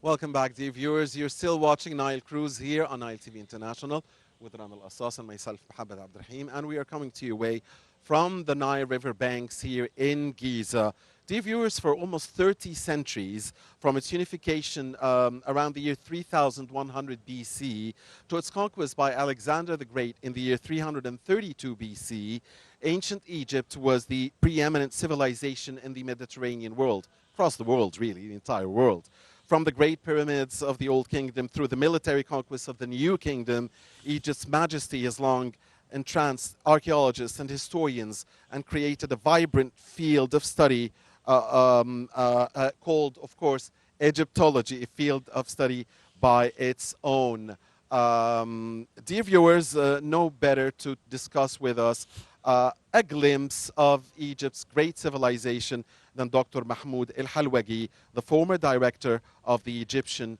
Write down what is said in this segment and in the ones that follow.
Welcome back, dear viewers. You're still watching Nile Cruise here on Nile TV International with Rana Al-Assas and myself, Mohamed Abdurrahim, and we are coming to you way from the Nile River banks here in Giza. Dear viewers, for almost 30 centuries, from its unification around the year 3100 BC to its conquest by Alexander the Great in the year 332 BC, ancient Egypt was the preeminent civilization in the Mediterranean world, across the world, really, the entire world. From the great pyramids of the Old Kingdom through the military conquest of the New Kingdom, Egypt's majesty has long entranced archaeologists and historians and created a vibrant field of study called, of course, Egyptology, a field of study by its own. Dear viewers, no better to discuss with us a glimpse of Egypt's great civilization than Dr. Mahmoud Al-Halwagy, the former director of the Egyptian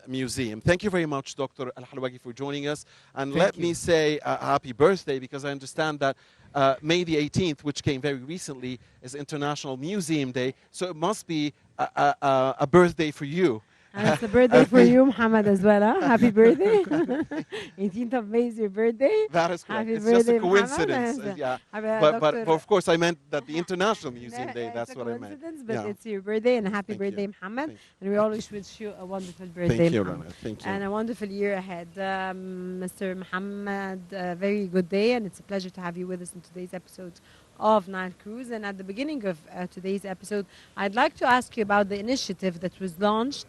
Museum. Thank you very much, Dr. Al-Halwagy, for joining us. And let me say happy birthday, because I understand that May the 18th, which came very recently, is International Museum Day. So it must be a birthday for you. And it's a birthday for you, Mohamed, as well. Huh? Happy birthday. 18th of May is your birthday. That is correct. Happy It's just a birthday, coincidence. Mohamed. Yeah. But But of course, I meant that the International Museum No, Day, that's what I meant. But Yeah. it's your birthday, and happy Thank birthday, you. Mohamed. Thank And we always wish you a wonderful birthday, Thank you, Mohammed. Rana. Thank you. And a wonderful year ahead. Mr. Mohammed, a very good day, and it's a pleasure to have you with us in today's episode of Nile Cruise. And at the beginning of today's episode, I'd like to ask you about the initiative that was launched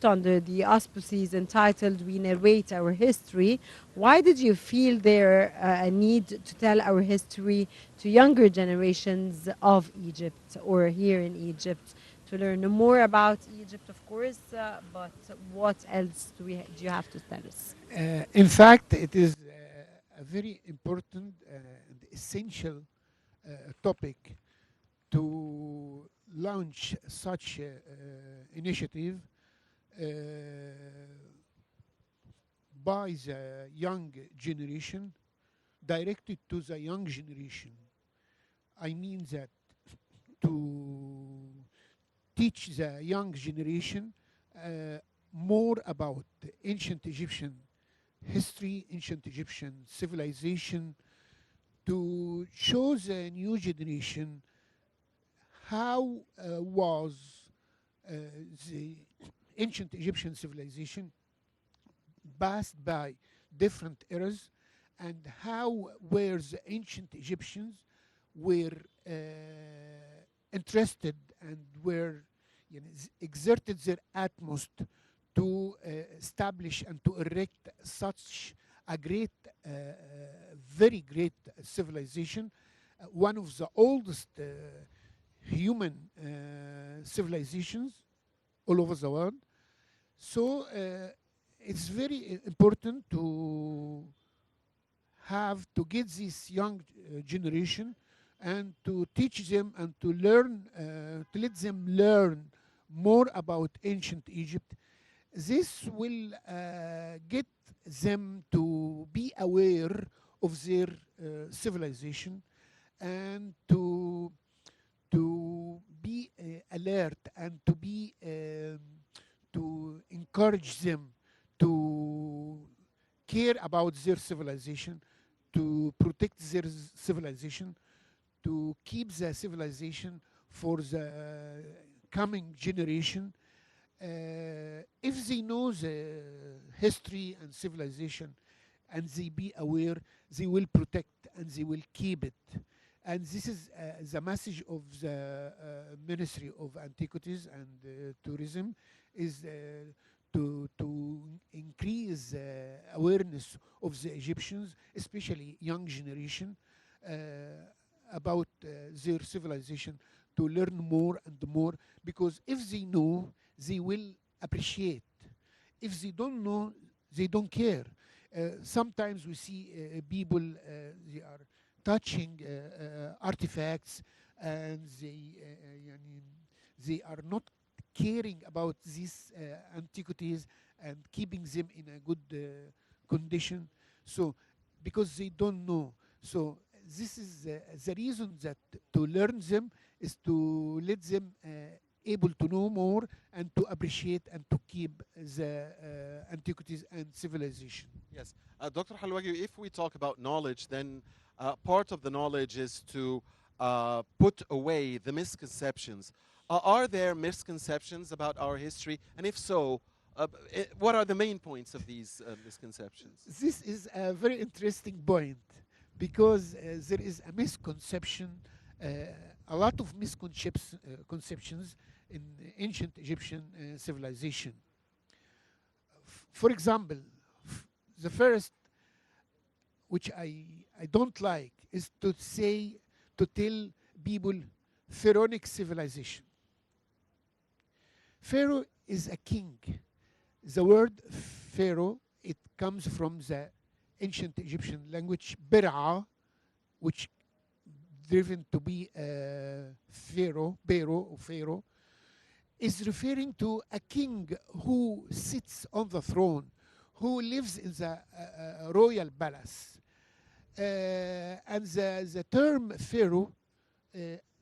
under the auspices entitled We Narrate Our History. Why did you feel there a need to tell our history to younger generations of Egypt, or here in Egypt, to learn more about Egypt, of course, but what else do you have to tell us? In fact, it is a very important and essential topic to launch such initiative by the young generation, directed to the young generation. I mean that to teach the young generation more about the ancient Egyptian history, ancient Egyptian civilization, to show the new generation how was the ancient Egyptian civilization passed by different eras, and how were the ancient Egyptians were interested and were exerted their utmost to establish and to erect such a great, very great civilization, one of the oldest human civilizations all over the world. So it's very important to have to get this young generation and to teach them and to learn, to let them learn more about ancient Egypt. This will get them to be aware of their civilization, and to be alert, and to be to encourage them to care about their civilization, to protect their civilization, to keep the civilization for the coming generation. If they know the history and civilization and they be aware, they will protect and they will keep it. And this is the message of the Ministry of Antiquities and Tourism, is to increase awareness of the Egyptians, especially young generation, about their civilization, to learn more and more, because if they know, they will appreciate. If they don't know, they don't care. Sometimes we see people, they are touching artifacts, and they are not caring about these antiquities and keeping them in a good condition. So, because they don't know. So this is the reason that to learn them is to let them able to know more and to appreciate and to keep the antiquities and civilization. Yes. Dr. Halwagy, if we talk about knowledge, then part of the knowledge is to put away the misconceptions. Are there misconceptions about our history? And if so, what are the main points of these misconceptions? This is a very interesting point because there is a misconception, a lot of misconceptions in ancient Egyptian civilization. For example, the first, which I don't like, is to tell people pharaonic civilization. Pharaoh is a king. The word Pharaoh, it comes from the ancient Egyptian language Bir'a, which driven to be Pharaoh, or Pharaoh, is referring to a king who sits on the throne, who lives in the royal palace. And the term Pharaoh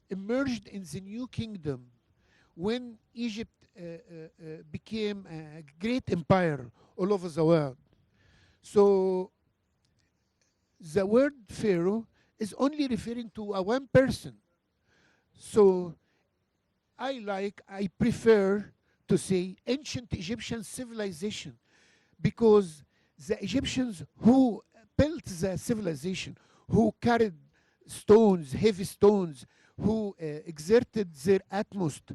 emerged in the new kingdom when Egypt became a great empire all over the world. So the word Pharaoh is only referring to a one person. So I prefer to say ancient Egyptian civilization, because the Egyptians who built the civilization, who carried stones, heavy stones, who exerted their utmost,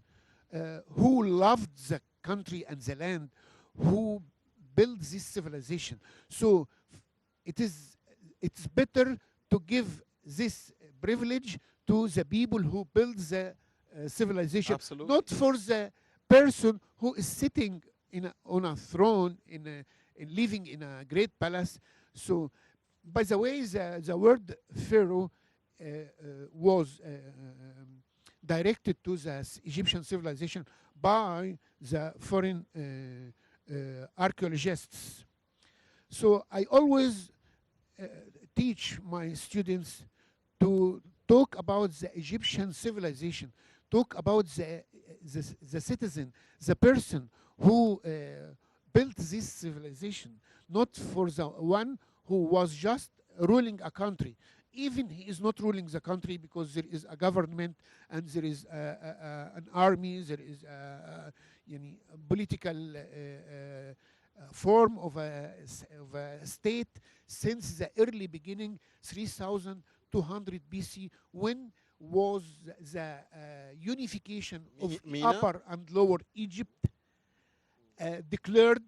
who loved the country and the land, who built this civilization. So it's better to give this privilege to the people who built the civilization, Absolutely. not for the person who is sitting on a throne in living in a great palace. So, by the way, the word Pharaoh was directed to the Egyptian civilization by the foreign archaeologists. So I always teach my students to talk about the Egyptian civilization, talk about the citizen, the person who built this civilization, not for the one who was just ruling a country. Even he is not ruling the country, because there is a government and there is an army, there is a political form of a state since the early beginning, 3200 BC, when was the unification of Mina? Upper and Lower Egypt declared.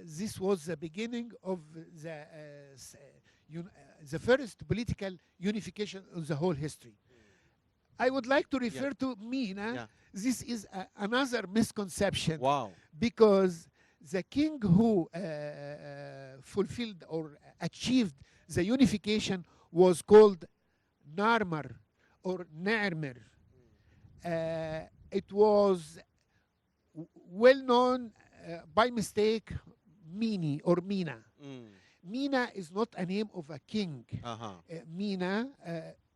This was the beginning of the first political unification of the whole history. I would like to refer to Mina. Yeah. This is another misconception. Wow. Because the king who fulfilled or achieved the unification was called Narmer or Narmer. It was well known by mistake Mini or Mina. Mina is not a name of a king. Mina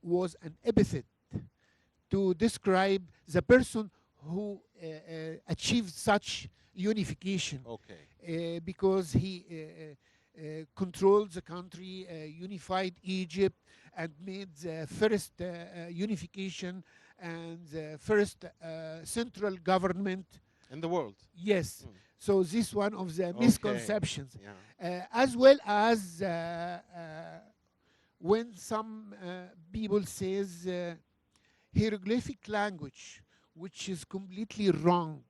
was an epithet to describe the person who achieved such unification. Okay. Because he controlled the country, unified Egypt, and made the first unification and the first central government In the world. Yes. So this one of the Okay. misconceptions. Yeah. As well as when some people says hieroglyphic language, which is completely wrong.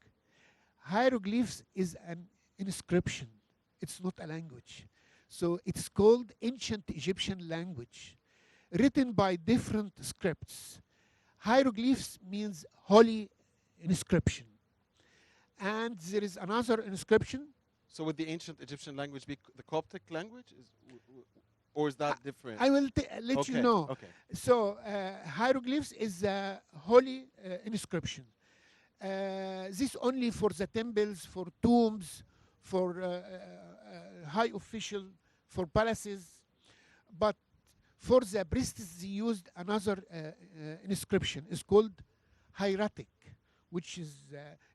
Hieroglyphs is an inscription. It's not a language. So it's called ancient Egyptian language, written by different scripts. Hieroglyphs means holy inscription. And there is another inscription. So would the ancient Egyptian language be the Coptic language? Or is that different? I will let you know. Okay. So hieroglyphs is a holy inscription. This only for the temples, for tombs, for high official, for palaces. But for the priests, they used another inscription. It's called hieratic, which is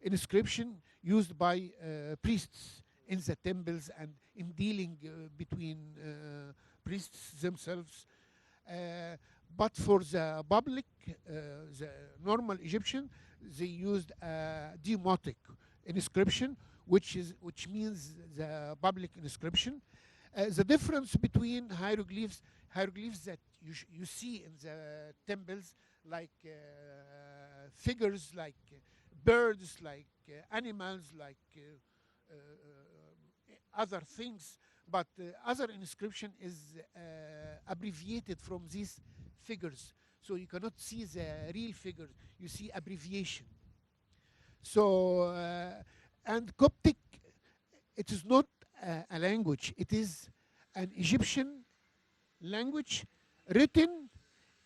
inscription used by priests in the temples and in dealing between priests themselves. But for the public, the normal Egyptian, they used a demotic inscription, which means the public inscription. The difference between hieroglyphs that you see in the temples, like figures, like birds, like animals, like other things, but other inscription is abbreviated from these figures. So you cannot see the real figure, you see abbreviation. So, and Coptic, it is not a language, it is an Egyptian language written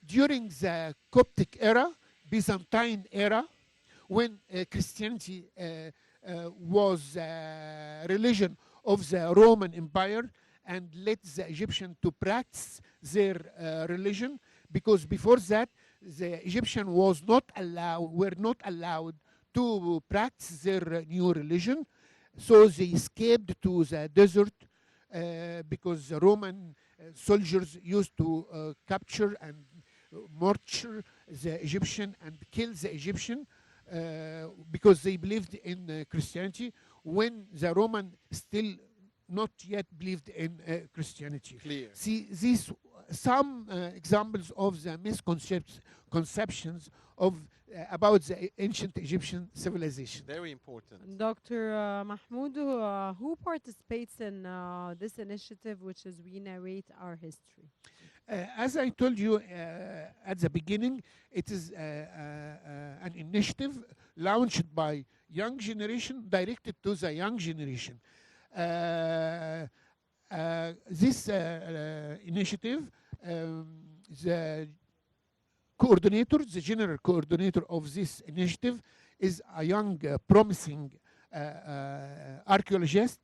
during the Coptic era, Byzantine era, when Christianity was religion of the Roman Empire and led the Egyptian to practice their religion, because before that the Egyptian were not allowed to practice their new religion. So they escaped to the desert because the Roman soldiers used to capture and murder the Egyptian and kill the Egyptian because they believed in Christianity, when the Roman still not yet believed in Christianity. Clear. See, these some examples of the misconceptions of about the ancient Egyptian civilization. Very important. Dr. Mahmoud, who participates in this initiative, which is We Narrate Our History? As I told you at the beginning, it is an initiative launched by young generation, directed to the young generation. This initiative, the coordinator, the general coordinator of this initiative is a young, promising archaeologist.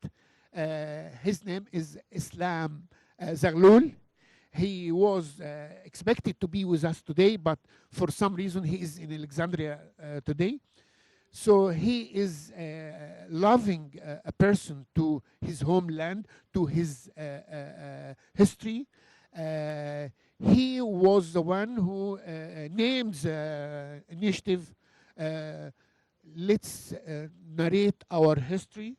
His name is Islam Zaghloul. He was expected to be with us today, but for some reason he is in Alexandria today. So he is loving a person to his homeland, to his history. He was the one who named the initiative Let's Narrate Our History,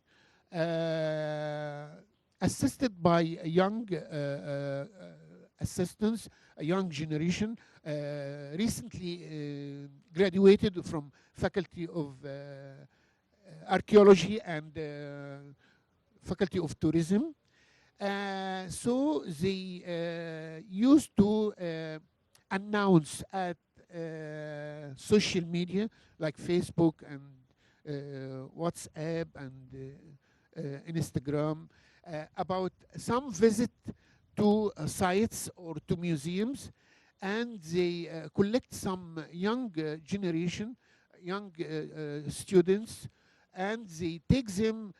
assisted by young assistants, a young generation, recently graduated from Faculty of Archaeology and Faculty of Tourism. So they used to announce at social media like Facebook and WhatsApp and Instagram about some visit to sites or to museums, and they collect some young generation, young students, and they take them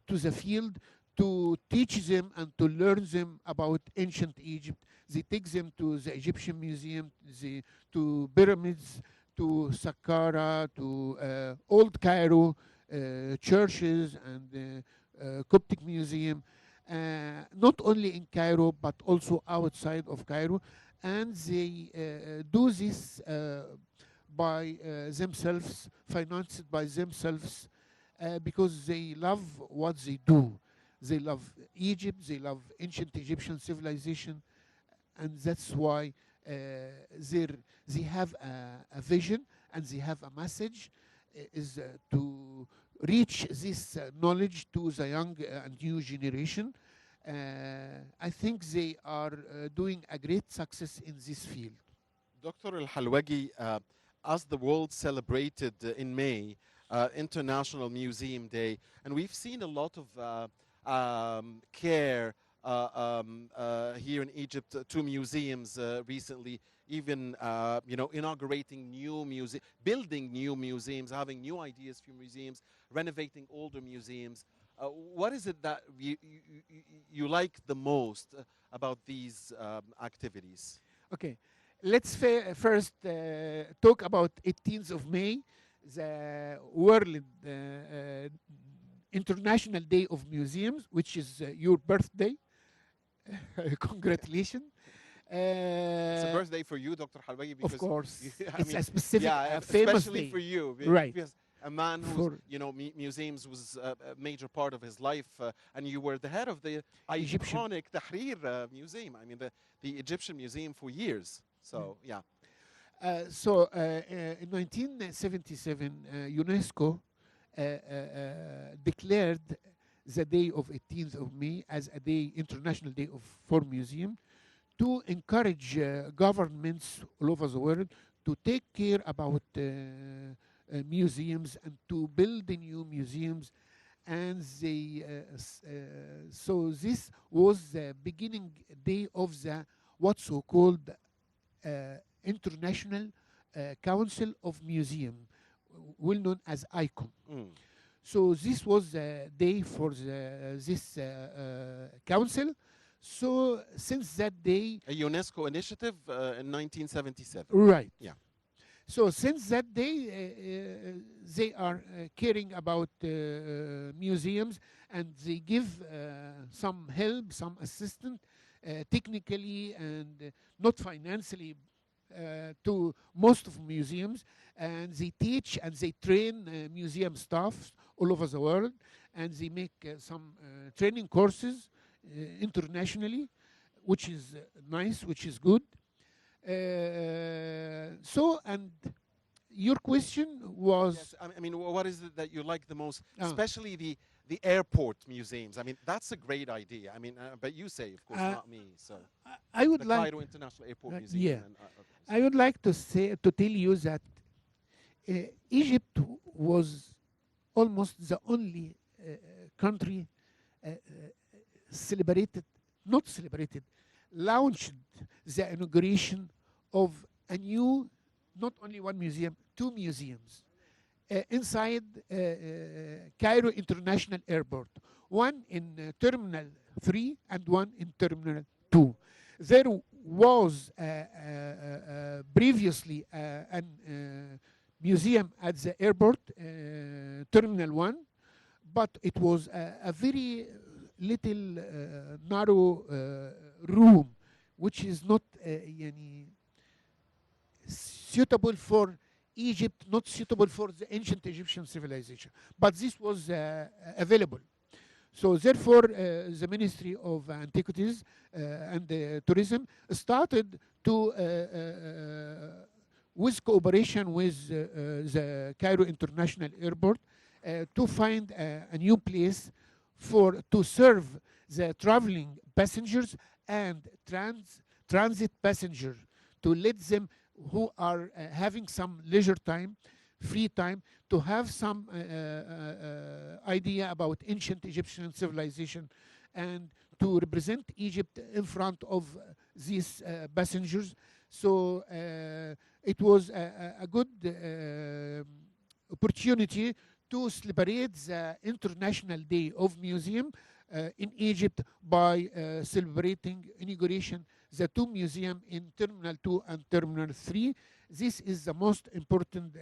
to the field to teach them and to learn them about ancient Egypt. They take them to the Egyptian Museum, to pyramids, to Saqqara, to Old Cairo churches and Coptic Museum, not only in Cairo but also outside of Cairo. And they do this by themselves, financed by themselves, because they love what they do. They love Egypt, they love ancient Egyptian civilization, and that's why they have a vision and they have a message, is to reach this knowledge to the young and new generation. I think they are doing a great success in this field. Dr. Halwagy, as the world celebrated in May International Museum Day, and we've seen a lot of care here in Egypt to museums recently, even inaugurating new museums, building new museums, having new ideas for museums, renovating older museums. What is it that you like the most about these activities? Okay, let's first talk about 18th of May, the World International Day of Museums, which is your birthday. Congratulations. It's a birthday for you, Dr. Halwagy, because Of course, I it's mean, a specific, yeah, famous especially day. for you, Right. because a man who's, you know, museums was a major part of his life, and you were the head of the Egyptian. iconic Tahrir Museum. I mean, the Egyptian museum for years. So, yeah. In 1977, UNESCO declared the day of 18th of May as a day, International Day for Museum, to encourage governments all over the world to take care about museums and to build new museums. And so this was the beginning day of the what's so called International Council of Museum, well known as ICOM. So this was the day for this council. So since that day, a UNESCO initiative in 1977. right? Yeah. So since that day, they are caring about museums, and they give some help, some assistance, technically and not financially, to most of museums, and they teach and they train museum staff all over the world, and they make some training courses internationally, which is nice, which is good. So, and your question was... Yes, I mean, what is it that you like the most, Ah. especially the airport museums? I mean, that's a great idea. I mean, but you say, of course, not me. So I would the like... Cairo International Airport yeah. Museum. And, I would like to tell you that Egypt was almost the only country launched the inauguration of a new, not only one museum, two museums inside Cairo International Airport, one in Terminal 3 and one in Terminal 2. There was previously a museum at the airport, Terminal 1, but it was a very little narrow room, which is not suitable for Egypt, not suitable for the ancient Egyptian civilization. But this was available. So therefore, the Ministry of Antiquities and Tourism started to, with cooperation with the Cairo International Airport, to find a new place to serve the traveling passengers and transit passengers, to let them who are having some leisure time, free time, to have some idea about ancient Egyptian civilization, and to represent Egypt in front of these passengers. So it was a good opportunity to celebrate the International Day of Museum in Egypt by celebrating inauguration the two museums in Terminal 2 and Terminal 3. This is the most important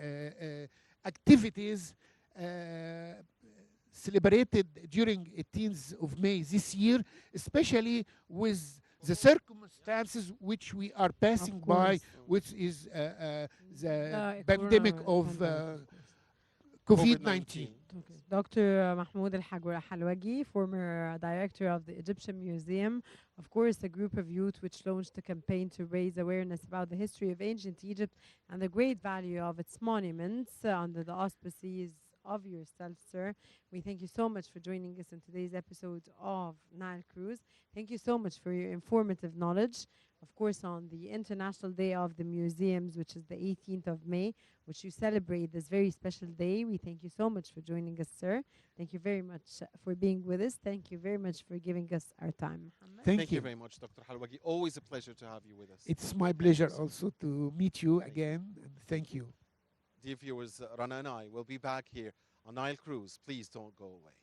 activities celebrated during 18th of May this year, especially with the circumstances which we are passing by, which is the pandemic of COVID-19. Okay. Dr. Mahmoud Halwagy, former director of the Egyptian Museum, of course, a group of youth which launched a campaign to raise awareness about the history of ancient Egypt and the great value of its monuments under the auspices of yourself, sir. We thank you so much for joining us in today's episode of Nile Cruise. Thank you so much for your informative knowledge. Of course, on the International Day of the Museums, which is the 18th of May, which you celebrate this very special day. We thank you so much for joining us, sir. Thank you very much for being with us. Thank you very much for giving us our time, Mohamed. Thank you very much, Dr. Halwagy. Always a pleasure to have you with us. It's my pleasure also to meet you again. And thank you. Dear viewers, Rana and I will be back here on Nile Cruise. Please don't go away.